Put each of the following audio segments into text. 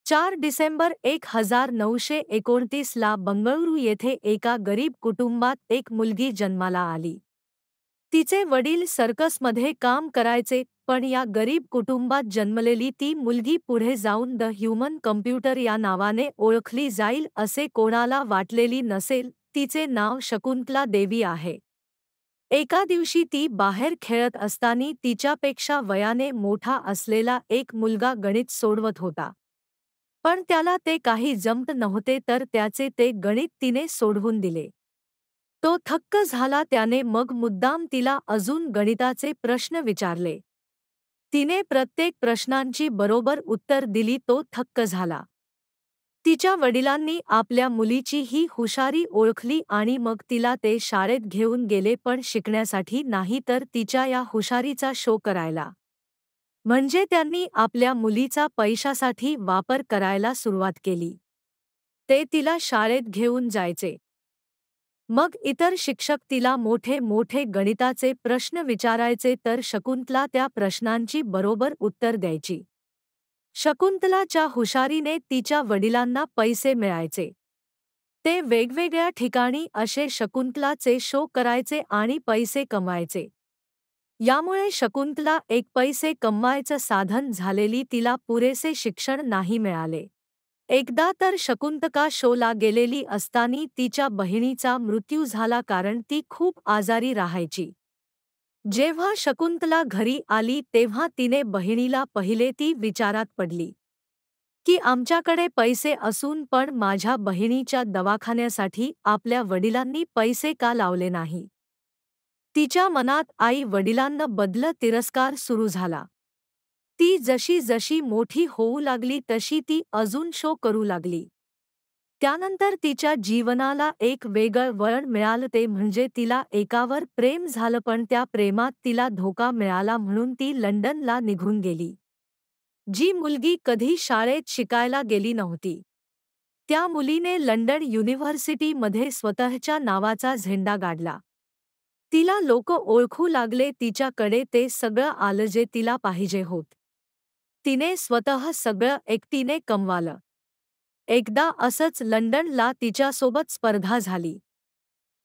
4 डिसेंबर 1929 ला बंगळुरू येथे एका गरीब कुटुंबात एक मुलगी जन्माला आली. तिचे वडील सर्कसमध्ये काम करायचे, पण या गरीब कुटुंबात जन्मलेली ती मुलगी पुढे जाऊन द ह्युमन कम्प्युटर या नावाने ओळखली जाईल असे कोणाला वाटलेली नसेल. तिचे नाव शकुंतला देवी आहे. एका दिवशी ती बाहेर खेळत असताना तिच्यापेक्षा वयाने मोठा असलेला एक मुलगा गणित सोडवत होता. पण त्याला ते काही जमत नव्हते, तर त्याचे ते गणित तिने सोडवून दिले. तो थक्क झाला. त्याने मग मुद्दाम तिला अजून गणिताचे प्रश्न विचारले. तिने प्रत्येक प्रश्नांची बरोबर उत्तर दिली. तो थक्क झाला. तिच्या वडिलांनी आपल्या मुलीची ही हुशारी ओळखली आणि मग तिला ते शाळेत घेऊन गेले, पण शिकण्यासाठी नाही, तर तिच्या या हुशारीचा शो करायला. म्हणजे त्यांनी आपल्या मुलीचा पैशासाठी वापर करायला सुरुवात केली. ते तिला शाळेत घेऊन जायचे. मग इतर शिक्षक तिला मोठे मोठे गणिताचे प्रश्न विचारायचे, तर शकुंतला त्या प्रश्नांची बरोबर उत्तर द्यायची. शकुंतलाच्या हुशारीने तिच्या वडिलांना पैसे मिळायचे. ते वेगवेगळ्या ठिकाणी असे शकुंतलाचे शो करायचे आणि पैसे कमवायचे. यामुळे शकुंतला एक पैसे कमवायचं साधन झालेली. तिला पुरेसे शिक्षण नाही मिळाले. एकदा तर शकुंतला शोला गेलेली असताना तिच्या बहिणीचा मृत्यू झाला, कारण ती खूप आजारी राहायची. जेव्हा शकुंतला घरी आली तेव्हा तिने बहिणीला पाहिले. ती विचारात पडली की आमच्याकडे पैसे असून पण माझ्या बहिणीच्या दवाखान्यासाठी आपल्या वडिलांनी पैसे का लावले नाही. तिच्या मनात आई वडिलांना बदल तिरस्कार सुरू झाला. ती जशी जशी मोठी होऊ लागली तशी ती अजून शो करू लागली. त्यानंतर तिच्या जीवनाला एक वेगळं वळण मिळालं, ते म्हणजे तिला एकावर प्रेम झालं, पण त्या प्रेमात तिला धोका मिळाला म्हणून ती लंडनला निघून गेली. जी मुलगी कधी शाळेत शिकायला गेली नव्हती, त्या मुलीने लंडन युनिव्हर्सिटीमध्ये स्वतःच्या नावाचा झेंडा गाडला. तिला लोक ओळखू लागले. तिच्याकडे ते सगळं आलं जे तिला पाहिजे होत. तिने स्वतः सगळं एकटीने कमवालं. एकदा असंच लंडनला तिच्यासोबत स्पर्धा झाली.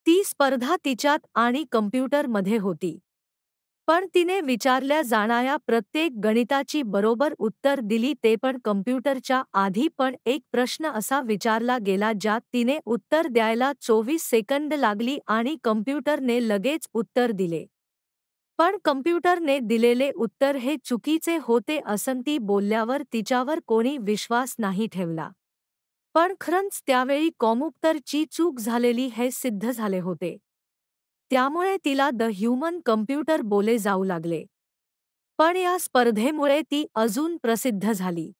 ती स्पर्धा तिच्यात आणि कम्प्युटरमध्ये होती. पण तिने विचारल्या जाणाऱ्या प्रत्येक गणिताची बरोबर उत्तर दिली, ते पण कम्प्युटरच्या आधी. पण एक प्रश्न असा विचारला गेला ज्यात तिने उत्तर द्यायला 24 सेकंद लागली आणि कम्प्युटरने लगेच उत्तर दिले. पण कम्प्युटरने दिलेले उत्तर हे चुकीचे होते असं ती बोलल्यावर तिच्यावर कोणी विश्वास नाही ठेवला. पण खरंच त्यावेळी कॉम्प्युटरची चूक झालेली हे सिद्ध झाले होते. त्यामुळे तिला द ह्युमन कम्प्युटर बोलले जाऊ लागले. पण या स्पर्धेमुळे ती अजून प्रसिद्ध झाली.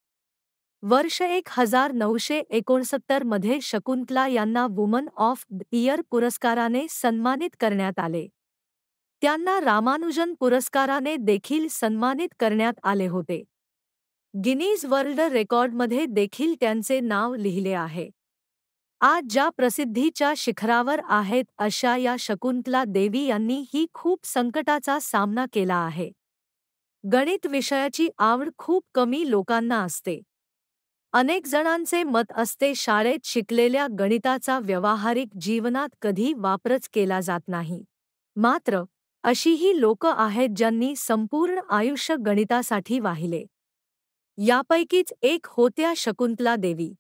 वर्ष 1969 मध्ये शकुंतला यांना वुमन ऑफ द इयर पुरस्काराने सन्मानित करण्यात आले. त्यांना रामानुजन पुरस्काराने देखील सन्मानित करण्यात आले होते. गिनीज वर्ल्ड रेकॉर्डमध्ये देखील त्यांचे नाव लिहिले आहे. आज ज्या प्रसिद्धीच्या शिखरावर आहेत अशा या शकुंतला देवी यांनी ही खूप संकटाचा सामना केला आहे. गणित विषयाची आवड खूप कमी लोकांना असते. अनेक जणांचे मत असते शाळेत शिकलेल्या गणिताचा व्यावहारिक जीवनात कधी वापरच केला जात नाही. मात्र अशीही लोक आहेत ज्यांनी संपूर्ण आयुष्य गणितासाठी वाहिले. यापैकीच एक होत्या शकुंतला देवी.